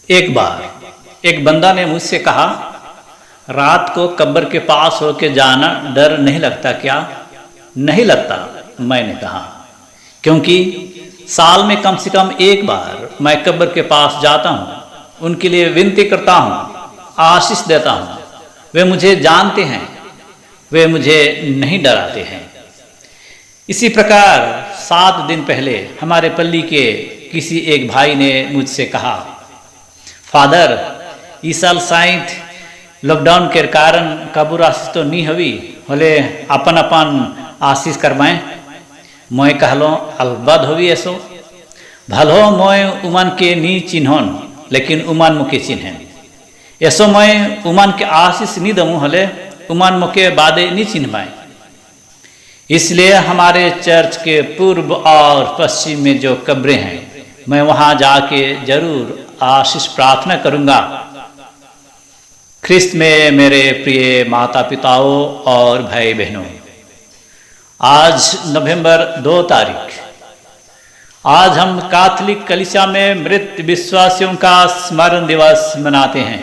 एक बार एक बंदा ने मुझसे कहा, रात को कब्र के पास होके जाना डर नहीं लगता क्या? नहीं लगता, मैंने कहा, क्योंकि साल में कम से कम एक बार मैं कब्र के पास जाता हूँ, उनके लिए विनती करता हूँ, आशीष देता हूँ। वे मुझे जानते हैं, वे मुझे नहीं डराते हैं। इसी प्रकार 7 दिन पहले हमारे पल्ली के किसी एक भाई ने मुझसे कहा, फादर, इस साल साइंट लॉकडाउन के कारण कब्र आशीष तो नहीं हुई, होले अपन अपन आशीष करवाएं। मोय कहलो, अलबद हुई ऐसो भलो मोय उमन के नी चिन्हन, लेकिन उमन मुके चिन्हन ऐसो मोय उमन के आशीष नहीं दमू, हले उमन मुके बादे नहीं चिन्हवाएं। इसलिए हमारे चर्च के पूर्व और पश्चिम में जो कब्रें हैं, मैं वहां जाके जरूर आशीष प्रार्थना करूंगा। ख्रिस्त में मेरे प्रिय माता पिताओं और भाई बहनों, आज नवंबर 2 तारीख, आज हम कैथोलिक कलीसिया में मृत विश्वासियों का स्मरण दिवस मनाते हैं।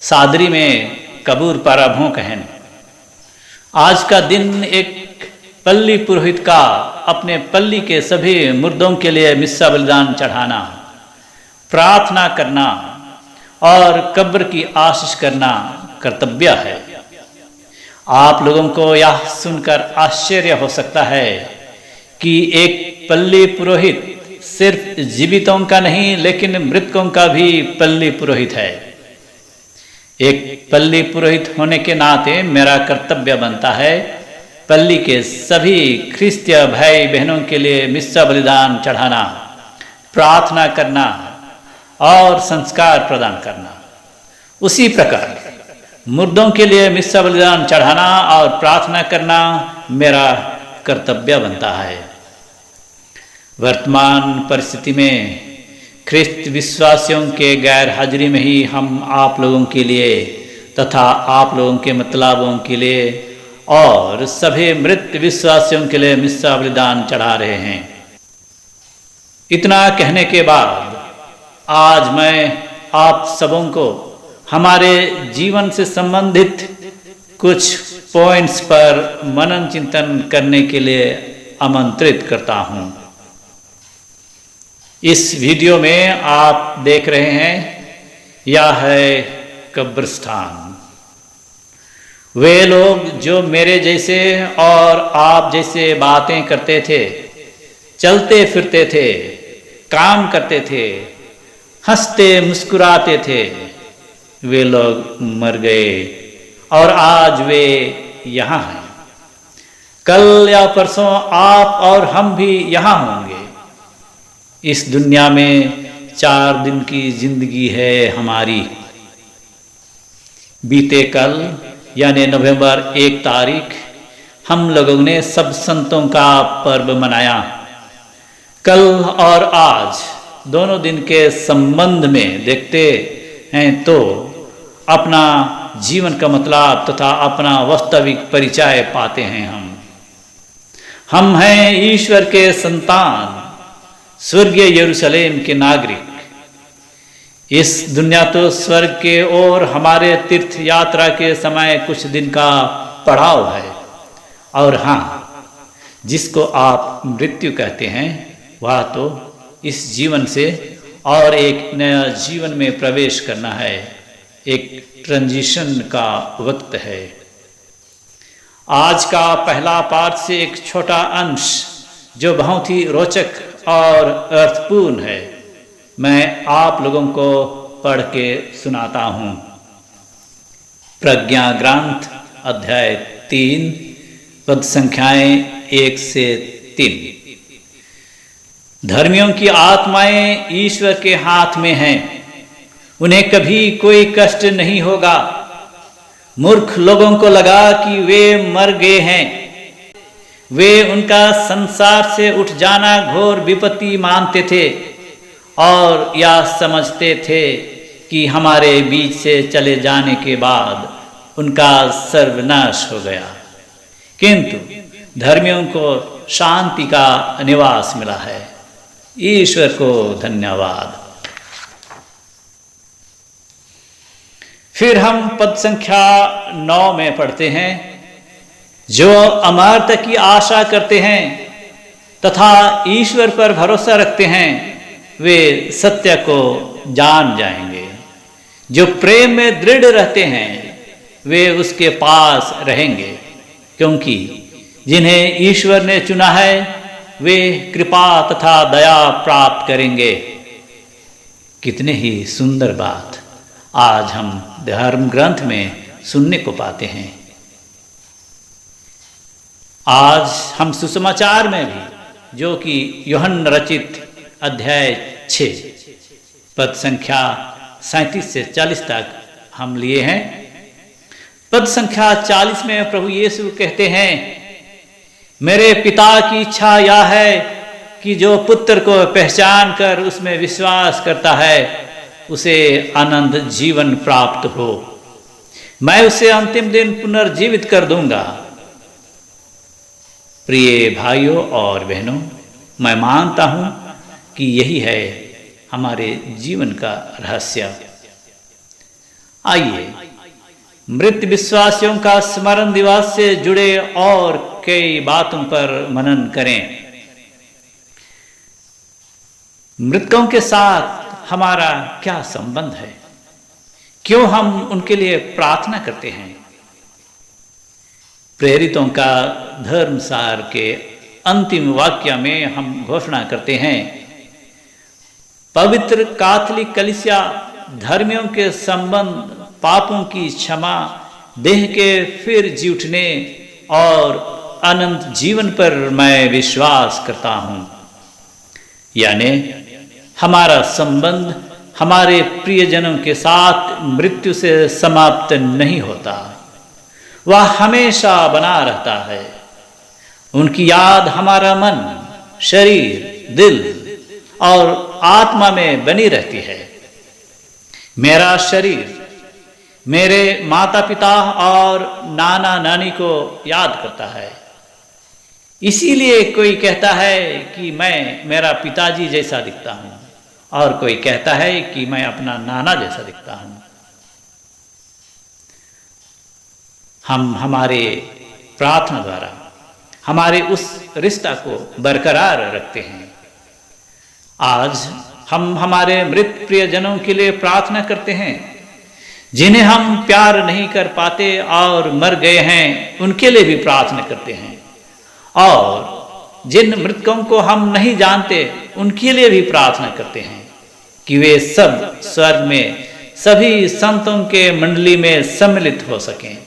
सादरी में कबूर परभों कहन। आज का दिन एक पल्ली पुरोहित का अपने पल्ली के सभी मुर्दों के लिए मिस्सा बलिदान चढ़ाना, प्रार्थना करना और कब्र की आशीष करना कर्तव्य है। आप लोगों को यह सुनकर आश्चर्य हो सकता है कि एक पल्ली पुरोहित सिर्फ जीवितों का नहीं, लेकिन मृतकों का भी पल्ली पुरोहित है। एक पल्ली पुरोहित होने के नाते मेरा कर्तव्य बनता है पल्ली के सभी ख्रिस्तीय भाई बहनों के लिए मिस्सा बलिदान चढ़ाना, प्रार्थना करना और संस्कार प्रदान करना। उसी प्रकार मुर्दों के लिए मिस्सा बलिदान चढ़ाना और प्रार्थना करना मेरा कर्तव्य बनता है। वर्तमान परिस्थिति में ख्रिस्त विश्वासियों के गैर हाजिरी में ही हम आप लोगों के लिए तथा आप लोगों के मतलबों के लिए और सभी मृत विश्वासियों के लिए मिस्सा बलिदान चढ़ा रहे हैं। इतना कहने के बाद आज मैं आप सबों को हमारे जीवन से संबंधित कुछ पॉइंट्स पर मनन चिंतन करने के लिए आमंत्रित करता हूं। इस वीडियो में आप देख रहे हैं, यह है कब्रिस्तान। वे लोग जो मेरे जैसे और आप जैसे बातें करते थे, चलते फिरते थे, काम करते थे, हंसते मुस्कुराते थे, वे लोग मर गए और आज वे यहाँ हैं। कल या परसों आप और हम भी यहाँ होंगे। इस दुनिया में 4 दिन की जिंदगी है हमारी। बीते कल यानी नवंबर 1 तारीख हम लोगों ने सब संतों का पर्व मनाया। कल और आज दोनों दिन के संबंध में देखते हैं तो अपना जीवन का मतलब तथा अपना वास्तविक परिचय पाते हैं। हम हैं ईश्वर के संतान, स्वर्गीय यरूशलेम के नागरिक। इस दुनिया तो स्वर्ग के और हमारे तीर्थ यात्रा के समय कुछ दिन का पड़ाव है। और हाँ, जिसको आप मृत्यु कहते हैं, वह तो इस जीवन से और एक नया जीवन में प्रवेश करना है। एक ट्रांजिशन का वक्त है। आज का पहला पाठ से एक छोटा अंश जो बहुत ही रोचक और अर्थपूर्ण है, मैं आप लोगों को पढ़ के सुनाता हूं। प्रज्ञा ग्रंथ अध्याय 3 पद संख्याएं 1 से 3। धर्मियों की आत्माएं ईश्वर के हाथ में हैं, उन्हें कभी कोई कष्ट नहीं होगा। मूर्ख लोगों को लगा कि वे मर गए हैं। वे उनका संसार से उठ जाना घोर विपत्ति मानते थे और यह समझते थे कि हमारे बीच से चले जाने के बाद उनका सर्वनाश हो गया। किंतु धर्मियों को शांति का निवास मिला है। ईश्वर को धन्यवाद। फिर हम पद संख्या 9 में पढ़ते हैं, जो अमरता की आशा करते हैं तथा ईश्वर पर भरोसा रखते हैं वे सत्य को जान जाएंगे। जो प्रेम में दृढ़ रहते हैं वे उसके पास रहेंगे, क्योंकि जिन्हें ईश्वर ने चुना है वे कृपा तथा दया प्राप्त करेंगे। कितने ही सुंदर बात आज हम धर्म ग्रंथ में सुनने को पाते हैं। आज हम सुसमाचार में भी, जो कि यूहन्ना रचित अध्याय 6 पद संख्या 37 से 40 तक हम लिए हैं। पद संख्या 40 में प्रभु यीशु कहते हैं, मेरे पिता की इच्छा यह है कि जो पुत्र को पहचान कर उसमें विश्वास करता है उसे अनंत जीवन प्राप्त हो। मैं उसे अंतिम दिन पुनर्जीवित कर दूंगा। प्रिय भाइयों और बहनों, मैं मानता हूं कि यही है हमारे जीवन का रहस्य। आइए मृत विश्वासियों का स्मरण दिवस से जुड़े और कई बातों पर मनन करें। मृतकों के साथ हमारा क्या संबंध है? क्यों हम उनके लिए प्रार्थना करते हैं? प्रेरितों का धर्मसार के अंतिम वाक्य में हम घोषणा करते हैं, पवित्र कैथोलिक कलीसिया धर्मियों के संबंध, पापों की क्षमा, देह के फिर जी उठने और अनंत जीवन पर मैं विश्वास करता हूं। यानी हमारा संबंध हमारे प्रियजनों के साथ मृत्यु से समाप्त नहीं होता, वह हमेशा बना रहता है। उनकी याद हमारा मन, शरीर, दिल और आत्मा में बनी रहती है। मेरा शरीर मेरे माता पिता और नाना नानी को याद करता है। इसीलिए कोई कहता है कि मैं मेरा पिताजी जैसा दिखता हूं, और कोई कहता है कि मैं अपना नाना जैसा दिखता हूं। हम हमारे प्रार्थना द्वारा हमारे उस रिश्ता को बरकरार रखते हैं। आज हम हमारे मृत प्रियजनों के लिए प्रार्थना करते हैं। जिन्हें हम प्यार नहीं कर पाते और मर गए हैं उनके लिए भी प्रार्थना करते हैं, और जिन मृतकों को हम नहीं जानते उनके लिए भी प्रार्थना करते हैं कि वे सब स्वर्ग में सभी संतों के मंडली में सम्मिलित हो सकें।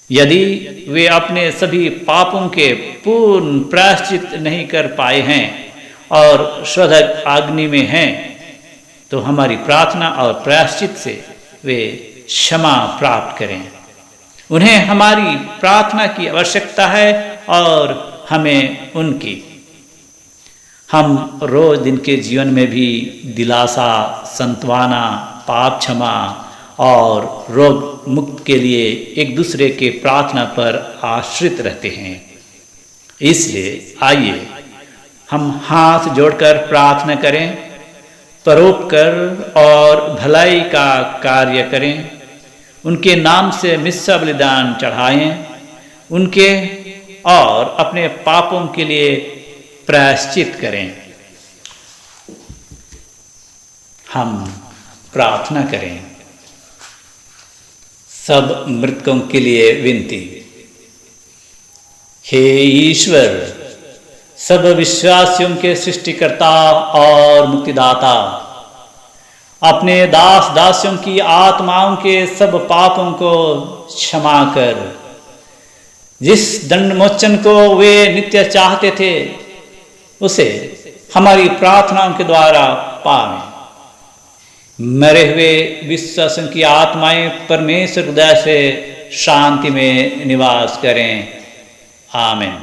यदि वे अपने सभी पापों के पूर्ण प्रायश्चित नहीं कर पाए हैं और शोधक अग्नि में हैं, तो हमारी प्रार्थना और प्रायश्चित से वे क्षमा प्राप्त करें। उन्हें हमारी प्रार्थना की आवश्यकता है और हमें उनकी। हम रोज दिन के जीवन में भी दिलासा, सांत्वना, पाप क्षमा और रोग मुक्त के लिए एक दूसरे के प्रार्थना पर आश्रित रहते हैं। इसलिए आइए हम हाथ जोड़कर प्रार्थना करें, परोपकार और भलाई का कार्य करें, उनके नाम से मिस्सा बलिदान चढ़ाएं, उनके और अपने पापों के लिए प्रायश्चित करें। हम प्रार्थना करें। सब मृतकों के लिए विनती। हे ईश्वर, सब विश्वासियों के सृष्टिकर्ता और मुक्तिदाता, अपने दास दासियों की आत्माओं के सब पापों को क्षमा कर। जिस दंडमोचन को वे नित्य चाहते थे उसे हमारी प्रार्थनाओं के द्वारा पावें। मरे हुए विश्वासियों की आत्माएं परमेश्वर हृदय से शांति में निवास करें। आमीन।